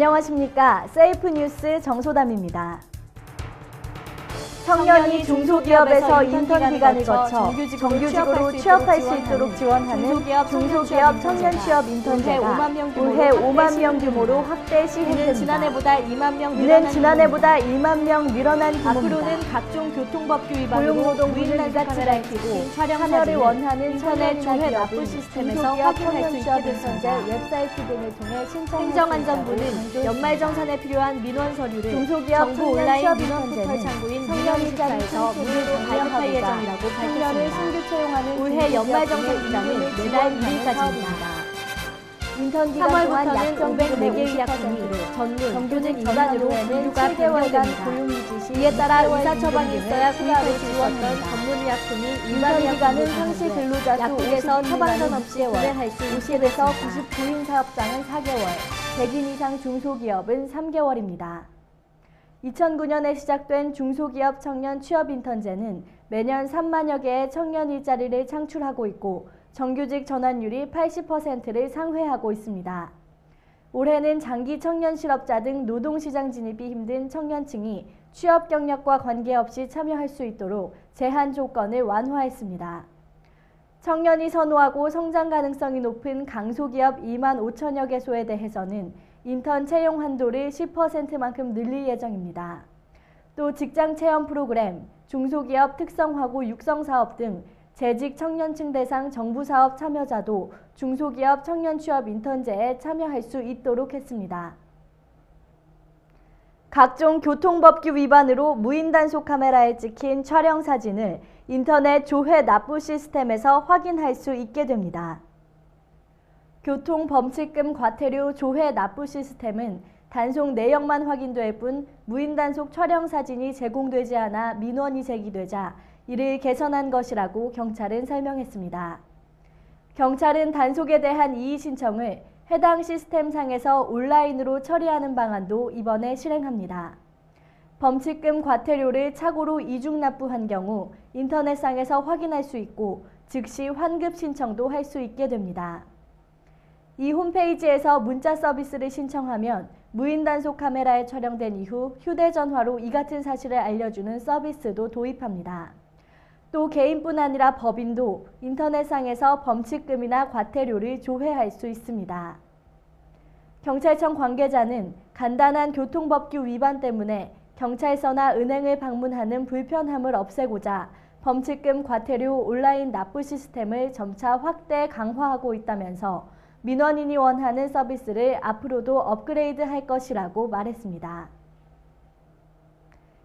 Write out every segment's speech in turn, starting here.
안녕하십니까. 세이프뉴스 정소담입니다. 청년이 중소기업에서 인턴 기간을 거쳐 정규직으로 취업할 수 있도록 지원하는 중소기업 청년 취업 인턴제가 올해 5만 명 규모로 확대 시행됩니다. 이는 지난해보다 2만 명 늘어난 규모입니다. 앞으로는 각종 교통법규 위반으로 고용노동부는 가치를 밝히고 참여를 원하는 인터넷 조회 납부 기업은 시스템에서 확인할 수 있게 됐습니다. 웹사이트 등을 통해 신청할 행정안전부는 연말정산에 필요한 민원 서류를 중소기업 정부 온라인 청년 민원 취업 포털 인턴제는 창구인 청년 민원입사에서 무료로 발급할 예정이라고 청년을 밝혔습니다. 신규 채용하는 올해 연말정산 기간은 매달 지원하는 1일까지입니다. 인턴 기간 동안 3월부터는 약정 504개 50% 의약품이 전문, 정규직 또는 일반으로 전환후에는 분류가 7개월간 변경됩니다. 고용 유지 시 이에 따라 6개월 의사 처방이 임금 있어야 등을 구입할 수 지원합니다. 있었던 전문 의약품이 인턴 일반 기간은 의약품으로 상시 전환돼 근로자 수 약국에서 50인 처방전 미만은 없이 6개월, 구매할 수 있게 50에서 됐습니다. 99인 사업장은 4개월, 100인 이상 중소기업은 3개월입니다. 2009년에 시작된 중소기업 청년 취업 인턴제는 매년 3만여 개의 청년 일자리를 창출하고 있고 정규직 전환율이 80%를 상회하고 있습니다. 올해는 장기 청년 실업자 등 노동시장 진입이 힘든 청년층이 취업 경력과 관계없이 참여할 수 있도록 제한 조건을 완화했습니다. 청년이 선호하고 성장 가능성이 높은 강소기업 2만 5천여 개소에 대해서는 인턴 채용 한도를 10%만큼 늘릴 예정입니다. 또 직장 체험 프로그램, 중소기업 특성화고 육성사업 등 재직 청년층 대상 정부사업 참여자도 중소기업 청년 취업 인턴제에 참여할 수 있도록 했습니다. 각종 교통법규 위반으로 무인 단속 카메라에 찍힌 촬영 사진을 인터넷 조회 납부 시스템에서 확인할 수 있게 됩니다. 교통범칙금 과태료 조회 납부 시스템은 단속 내역만 확인될 뿐 무인 단속 촬영 사진이 제공되지 않아 민원이 제기되자 이를 개선한 것이라고 경찰은 설명했습니다. 경찰은 단속에 대한 이의 신청을 해당 시스템상에서 온라인으로 처리하는 방안도 이번에 실행합니다. 범칙금 과태료를 착오로 이중 납부한 경우 인터넷상에서 확인할 수 있고 즉시 환급 신청도 할 수 있게 됩니다. 이 홈페이지에서 문자 서비스를 신청하면 무인 단속 카메라에 촬영된 이후 휴대전화로 이 같은 사실을 알려주는 서비스도 도입합니다. 또 개인뿐 아니라 법인도 인터넷상에서 범칙금이나 과태료를 조회할 수 있습니다. 경찰청 관계자는 간단한 교통법규 위반 때문에 경찰서나 은행을 방문하는 불편함을 없애고자 범칙금 과태료 온라인 납부 시스템을 점차 확대 강화하고 있다면서 민원인이 원하는 서비스를 앞으로도 업그레이드할 것이라고 말했습니다.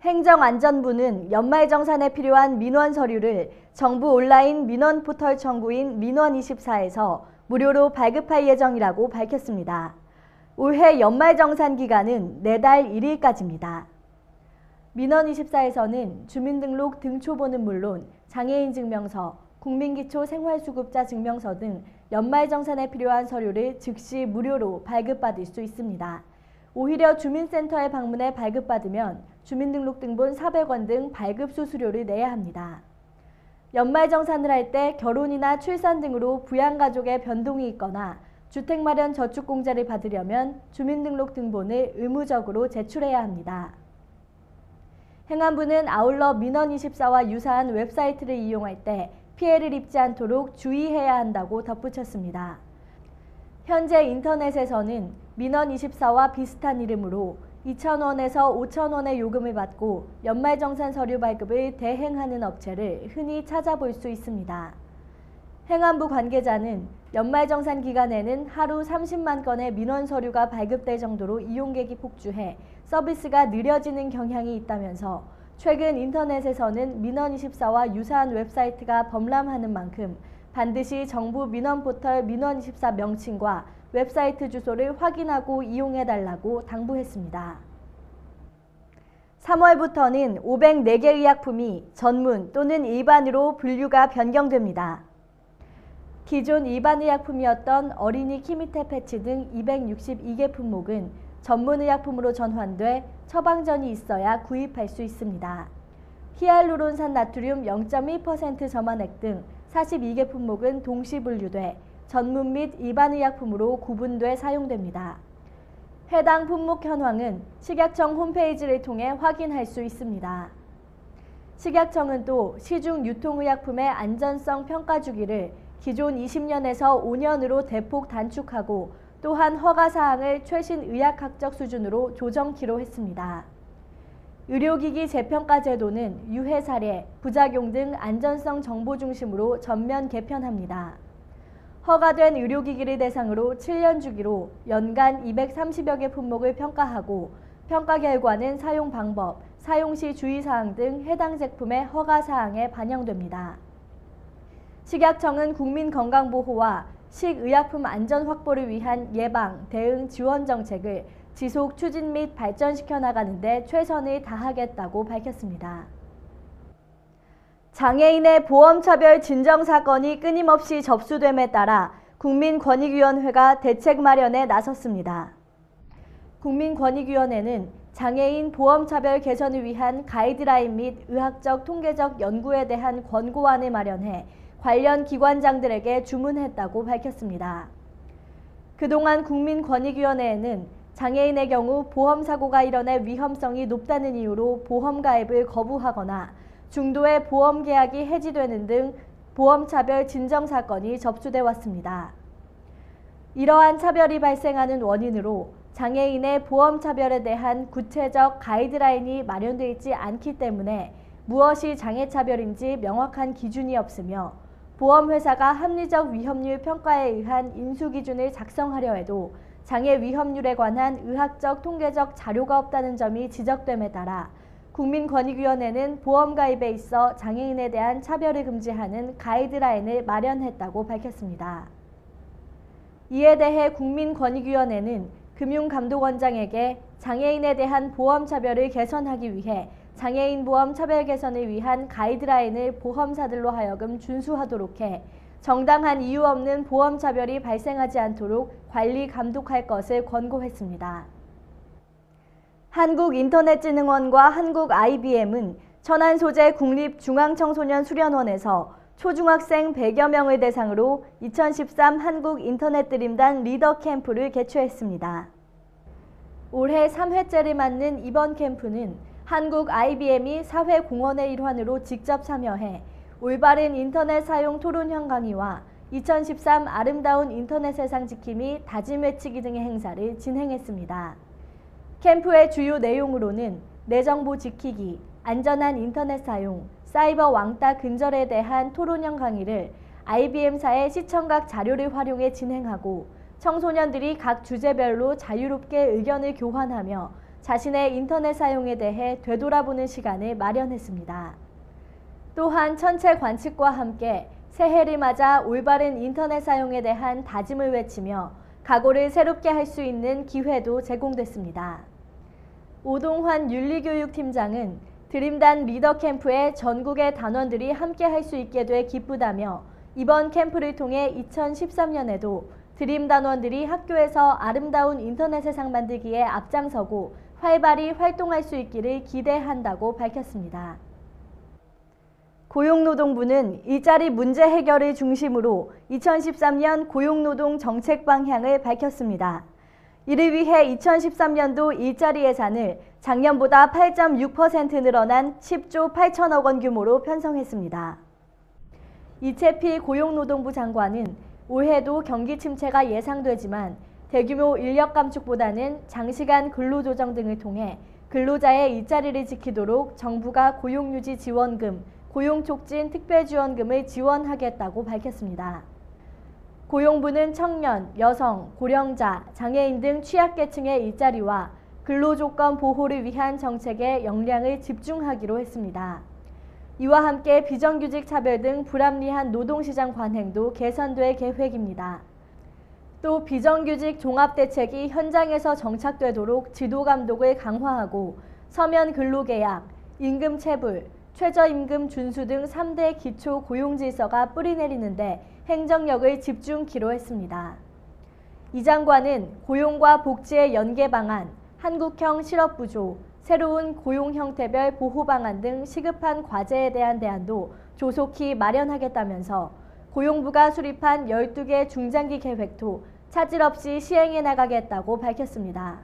행정안전부는 연말정산에 필요한 민원 서류를 정부 온라인 민원 포털 청구인 민원24에서 무료로 발급할 예정이라고 밝혔습니다. 올해 연말정산 기간은 내달 1일까지입니다. 민원24에서는 주민등록 등초본은 물론 장애인 증명서, 국민기초생활수급자 증명서 등 연말정산에 필요한 서류를 즉시 무료로 발급받을 수 있습니다. 오히려 주민센터에 방문해 발급받으면 주민등록등본 400원 등 발급 수수료를 내야 합니다. 연말정산을 할 때 결혼이나 출산 등으로 부양가족의 변동이 있거나 주택마련 저축공제를 받으려면 주민등록등본을 의무적으로 제출해야 합니다. 행안부는 아울러 민원24와 유사한 웹사이트를 이용할 때 피해를 입지 않도록 주의해야 한다고 덧붙였습니다. 현재 인터넷에서는 민원24와 비슷한 이름으로 2,000원에서 5,000원의 요금을 받고 연말정산 서류 발급을 대행하는 업체를 흔히 찾아볼 수 있습니다. 행안부 관계자는 연말정산 기간에는 하루 30만 건의 민원 서류가 발급될 정도로 이용객이 폭주해 서비스가 느려지는 경향이 있다면서 최근 인터넷에서는 민원24와 유사한 웹사이트가 범람하는 만큼 반드시 정부 민원포털 민원24 명칭과 웹사이트 주소를 확인하고 이용해달라고 당부했습니다. 3월부터는 504개 의약품이 전문 또는 일반으로 분류가 변경됩니다. 기존 일반 의약품이었던 어린이 키미테 패치 등 262개 품목은 전문 의약품으로 전환돼 처방전이 있어야 구입할 수 있습니다. 히알루론산 나트륨 0.1% 점화액 등 42개 품목은 동시 분류돼 전문 및 일반 의약품으로 구분돼 사용됩니다. 해당 품목 현황은 식약청 홈페이지를 통해 확인할 수 있습니다. 식약청은 또 시중 유통의약품의 안전성 평가 주기를 기존 20년에서 5년으로 대폭 단축하고 또한 허가사항을 최신 의학학적 수준으로 조정키로 했습니다. 의료기기 재평가 제도는 유해 사례, 부작용 등 안전성 정보 중심으로 전면 개편합니다. 허가된 의료기기를 대상으로 7년 주기로 연간 230여 개 품목을 평가하고 평가 결과는 사용 방법, 사용 시 주의사항 등 해당 제품의 허가사항에 반영됩니다. 식약청은 국민건강보호와 식의약품 안전 확보를 위한 예방, 대응, 지원 정책을 지속 추진 및 발전시켜 나가는 데 최선을 다하겠다고 밝혔습니다. 장애인의 보험차별 진정 사건이 끊임없이 접수됨에 따라 국민권익위원회가 대책 마련에 나섰습니다. 국민권익위원회는 장애인 보험차별 개선을 위한 가이드라인 및 의학적 통계적 연구에 대한 권고안을 마련해 관련 기관장들에게 주문했다고 밝혔습니다. 그동안 국민권익위원회에는 장애인의 경우 보험사고가 일어날 위험성이 높다는 이유로 보험 가입을 거부하거나 중도에 보험 계약이 해지되는 등 보험차별 진정 사건이 접수돼 왔습니다. 이러한 차별이 발생하는 원인으로 장애인의 보험차별에 대한 구체적 가이드라인이 마련되어 있지 않기 때문에 무엇이 장애차별인지 명확한 기준이 없으며 보험회사가 합리적 위험률 평가에 의한 인수기준을 작성하려 해도 장애 위험률에 관한 의학적 통계적 자료가 없다는 점이 지적됨에 따라 국민권익위원회는 보험 가입에 있어 장애인에 대한 차별을 금지하는 가이드라인을 마련했다고 밝혔습니다. 이에 대해 국민권익위원회는 금융감독원장에게 장애인에 대한 보험 차별을 개선하기 위해 장애인 보험 차별 개선을 위한 가이드라인을 보험사들로 하여금 준수하도록 해 정당한 이유 없는 보험 차별이 발생하지 않도록 관리 감독할 것을 권고했습니다. 한국인터넷진흥원과 한국 IBM은 천안 소재 국립중앙청소년수련원에서 초중학생 100여 명을 대상으로 2013 한국인터넷드림단 리더 캠프를 개최했습니다. 올해 3회째를 맞는 이번 캠프는 한국 IBM이 사회공헌의 일환으로 직접 참여해 올바른 인터넷 사용 토론형 강의와 2013 아름다운 인터넷 세상 지킴이 다짐 외치기 등의 행사를 진행했습니다. 캠프의 주요 내용으로는 내 정보 지키기, 안전한 인터넷 사용, 사이버 왕따 근절에 대한 토론형 강의를 IBM사의 시청각 자료를 활용해 진행하고 청소년들이 각 주제별로 자유롭게 의견을 교환하며 자신의 인터넷 사용에 대해 되돌아보는 시간을 마련했습니다. 또한 천체 관측과 함께 새해를 맞아 올바른 인터넷 사용에 대한 다짐을 외치며 각오를 새롭게 할 수 있는 기회도 제공됐습니다. 오동환 윤리교육팀장은 드림단 리더 캠프에 전국의 단원들이 함께 할 수 있게 돼 기쁘다며 이번 캠프를 통해 2013년에도 드림 단원들이 학교에서 아름다운 인터넷 세상 만들기에 앞장서고 활발히 활동할 수 있기를 기대한다고 밝혔습니다. 고용노동부는 일자리 문제 해결을 중심으로 2013년 고용노동 정책 방향을 밝혔습니다. 이를 위해 2013년도 일자리 예산을 작년보다 8.6% 늘어난 10조 8천억 원 규모로 편성했습니다. 이채필 고용노동부 장관은 올해도 경기 침체가 예상되지만 대규모 인력 감축보다는 장시간 근로조정 등을 통해 근로자의 일자리를 지키도록 정부가 고용유지 지원금, 고용촉진 특별지원금을 지원하겠다고 밝혔습니다. 고용부는 청년, 여성, 고령자, 장애인 등 취약계층의 일자리와 근로조건 보호를 위한 정책에 역량을 집중하기로 했습니다. 이와 함께 비정규직 차별 등 불합리한 노동시장 관행도 개선될 계획입니다. 또 비정규직 종합대책이 현장에서 정착되도록 지도감독을 강화하고 서면 근로계약, 임금체불, 최저임금 준수 등 3대 기초 고용질서가 뿌리내리는데 행정력을 집중키로 했습니다. 이 장관은 고용과 복지의 연계 방안, 한국형 실업부조, 새로운 고용 형태별 보호 방안 등 시급한 과제에 대한 대안도 조속히 마련하겠다면서 고용부가 수립한 12개 중장기 계획도 차질 없이 시행해 나가겠다고 밝혔습니다.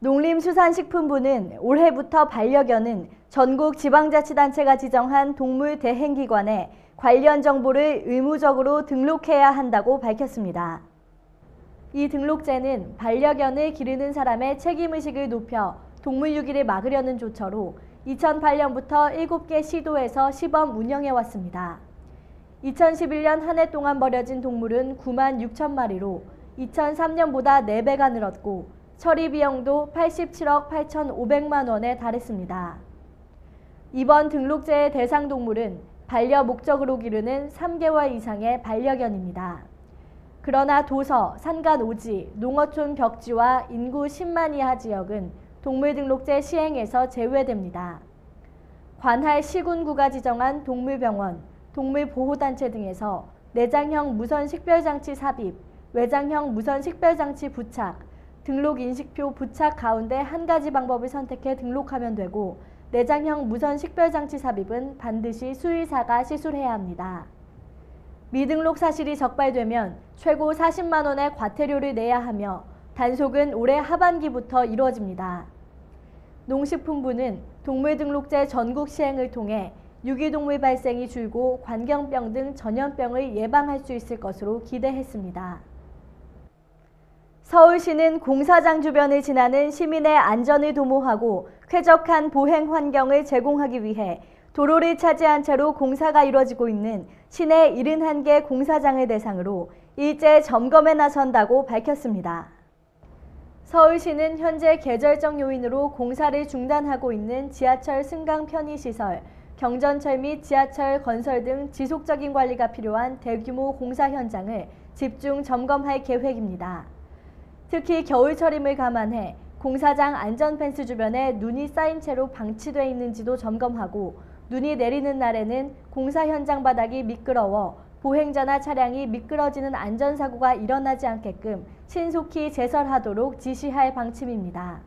농림수산식품부는 올해부터 반려견은 전국 지방자치단체가 지정한 동물 대행기관에 관련 정보를 의무적으로 등록해야 한다고 밝혔습니다. 이 등록제는 반려견을 기르는 사람의 책임의식을 높여 동물유기를 막으려는 조처로 2008년부터 7개 시도에서 시범 운영해왔습니다. 2011년 한 해 동안 버려진 동물은 9만 6천 마리로 2003년보다 4배가 늘었고 처리 비용도 87억 8,500만 원에 달했습니다. 이번 등록제의 대상 동물은 반려 목적으로 기르는 3개월 이상의 반려견입니다. 그러나 도서, 산간 오지, 농어촌 벽지와 인구 10만 이하 지역은 동물 등록제 시행에서 제외됩니다. 관할 시군구가 지정한 동물병원, 동물보호단체 등에서 내장형 무선 식별장치 삽입, 외장형 무선 식별장치 부착, 등록 인식표 부착 가운데 한 가지 방법을 선택해 등록하면 되고 내장형 무선 식별장치 삽입은 반드시 수의사가 시술해야 합니다. 미등록 사실이 적발되면 최고 40만 원의 과태료를 내야 하며 단속은 올해 하반기부터 이루어집니다. 농식품부는 동물등록제 전국 시행을 통해 유기동물 발생이 줄고 관경병 등 전염병을 예방할 수 있을 것으로 기대했습니다. 서울시는 공사장 주변을 지나는 시민의 안전을 도모하고 쾌적한 보행 환경을 제공하기 위해 도로를 차지한 채로 공사가 이루어지고 있는 시내 71개 공사장을 대상으로 일제 점검에 나선다고 밝혔습니다. 서울시는 현재 계절적 요인으로 공사를 중단하고 있는 지하철 승강 편의시설, 경전철 및 지하철 건설 등 지속적인 관리가 필요한 대규모 공사 현장을 집중 점검할 계획입니다. 특히 겨울철임을 감안해 공사장 안전펜스 주변에 눈이 쌓인 채로 방치되어 있는지도 점검하고 눈이 내리는 날에는 공사 현장 바닥이 미끄러워 보행자나 차량이 미끄러지는 안전사고가 일어나지 않게끔 신속히 제설하도록 지시할 방침입니다.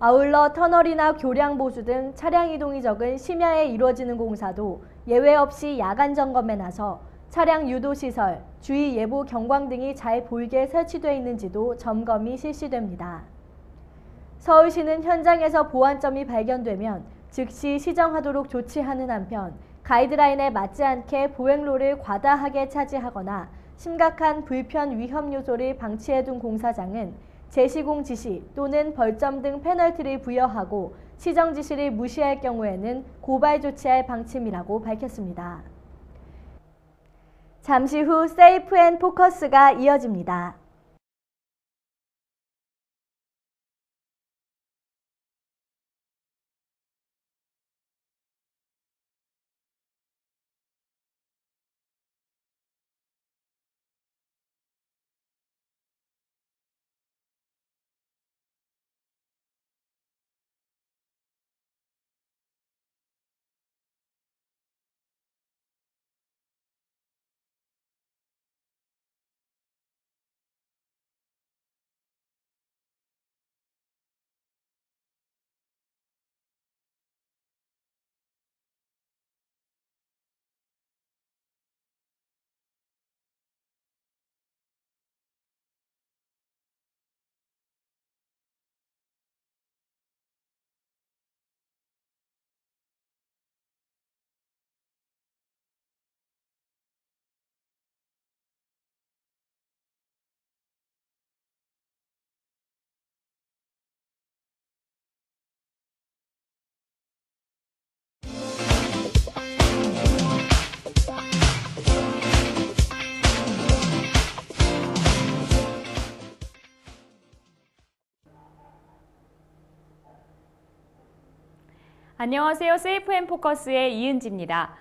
아울러 터널이나 교량 보수 등 차량 이동이 적은 심야에 이루어지는 공사도 예외 없이 야간 점검에 나서 차량 유도시설, 주의 예보 경광 등이 잘 보이게 설치되어 있는지도 점검이 실시됩니다. 서울시는 현장에서 보안점이 발견되면 즉시 시정하도록 조치하는 한편 가이드라인에 맞지 않게 보행로를 과다하게 차지하거나 심각한 불편 위험 요소를 방치해둔 공사장은 재시공 지시 또는 벌점 등 페널티를 부여하고 시정 지시를 무시할 경우에는 고발 조치할 방침이라고 밝혔습니다. 잠시 후 세이프 앤 포커스가 이어집니다. 안녕하세요. 세이프앤포커스의 이은지입니다.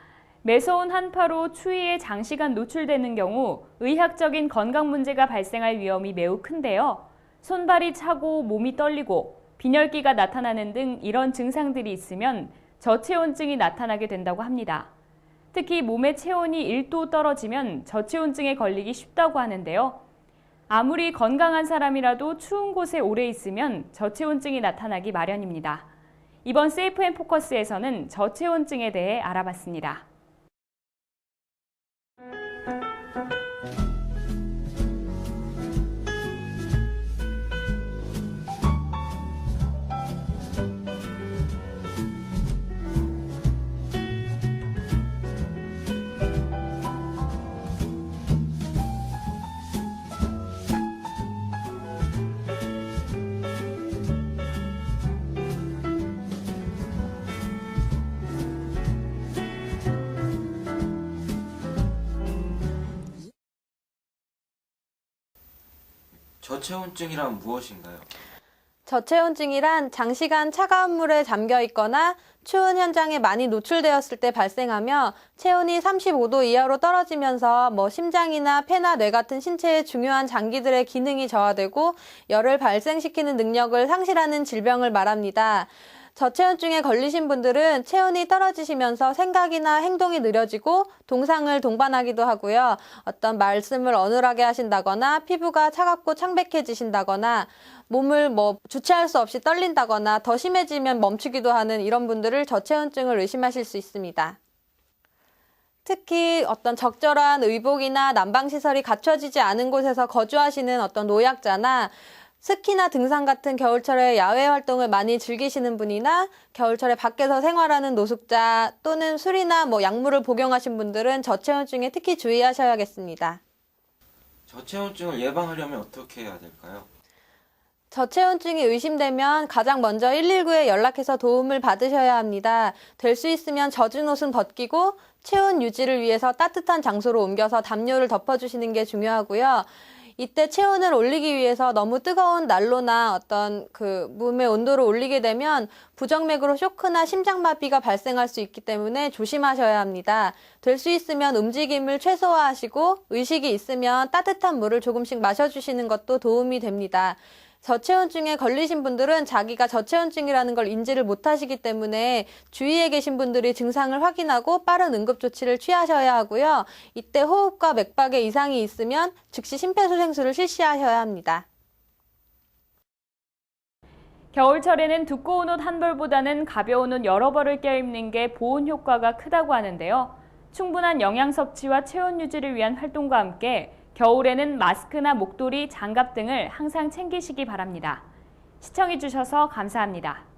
매서운 한파로 추위에 장시간 노출되는 경우 의학적인 건강 문제가 발생할 위험이 매우 큰데요. 손발이 차고 몸이 떨리고 빈혈기가 나타나는 등 이런 증상들이 있으면 저체온증이 나타나게 된다고 합니다. 특히 몸의 체온이 1도 떨어지면 저체온증에 걸리기 쉽다고 하는데요. 아무리 건강한 사람이라도 추운 곳에 오래 있으면 저체온증이 나타나기 마련입니다. 이번 세이프앤포커스에서는 저체온증에 대해 알아봤습니다. 저체온증이란 무엇인가요? 저체온증이란 장시간 차가운 물에 잠겨 있거나 추운 현장에 많이 노출되었을 때 발생하며 체온이 35도 이하로 떨어지면서 심장이나 폐나 뇌 같은 신체의 중요한 장기들의 기능이 저하되고 열을 발생시키는 능력을 상실하는 질병을 말합니다. 저체온증에 걸리신 분들은 체온이 떨어지시면서 생각이나 행동이 느려지고 동상을 동반하기도 하고요. 어떤 말씀을 어눌하게 하신다거나 피부가 차갑고 창백해지신다거나 몸을 주체할 수 없이 떨린다거나 더 심해지면 멈추기도 하는 이런 분들을 저체온증을 의심하실 수 있습니다. 특히 어떤 적절한 의복이나 난방시설이 갖춰지지 않은 곳에서 거주하시는 어떤 노약자나 스키나 등산 같은 겨울철에 야외 활동을 많이 즐기시는 분이나 겨울철에 밖에서 생활하는 노숙자 또는 술이나 약물을 복용하신 분들은 저체온증에 특히 주의하셔야겠습니다. 저체온증을 예방하려면 어떻게 해야 될까요? 저체온증이 의심되면 가장 먼저 119에 연락해서 도움을 받으셔야 합니다. 될 수 있으면 젖은 옷은 벗기고 체온 유지를 위해서 따뜻한 장소로 옮겨서 담요를 덮어주시는 게 중요하고요. 이때 체온을 올리기 위해서 너무 뜨거운 난로나 어떤 몸의 온도를 올리게 되면 부정맥으로 쇼크나 심장마비가 발생할 수 있기 때문에 조심하셔야 합니다. 될 수 있으면 움직임을 최소화하시고 의식이 있으면 따뜻한 물을 조금씩 마셔주시는 것도 도움이 됩니다. 저체온증에 걸리신 분들은 자기가 저체온증이라는 걸 인지를 못하시기 때문에 주위에 계신 분들이 증상을 확인하고 빠른 응급조치를 취하셔야 하고요. 이때 호흡과 맥박에 이상이 있으면 즉시 심폐소생술을 실시하셔야 합니다. 겨울철에는 두꺼운 옷 한 벌보다는 가벼운 옷 여러 벌을 껴입는 게 보온 효과가 크다고 하는데요. 충분한 영양 섭취와 체온 유지를 위한 활동과 함께 겨울에는 마스크나 목도리, 장갑 등을 항상 챙기시기 바랍니다. 시청해주셔서 감사합니다.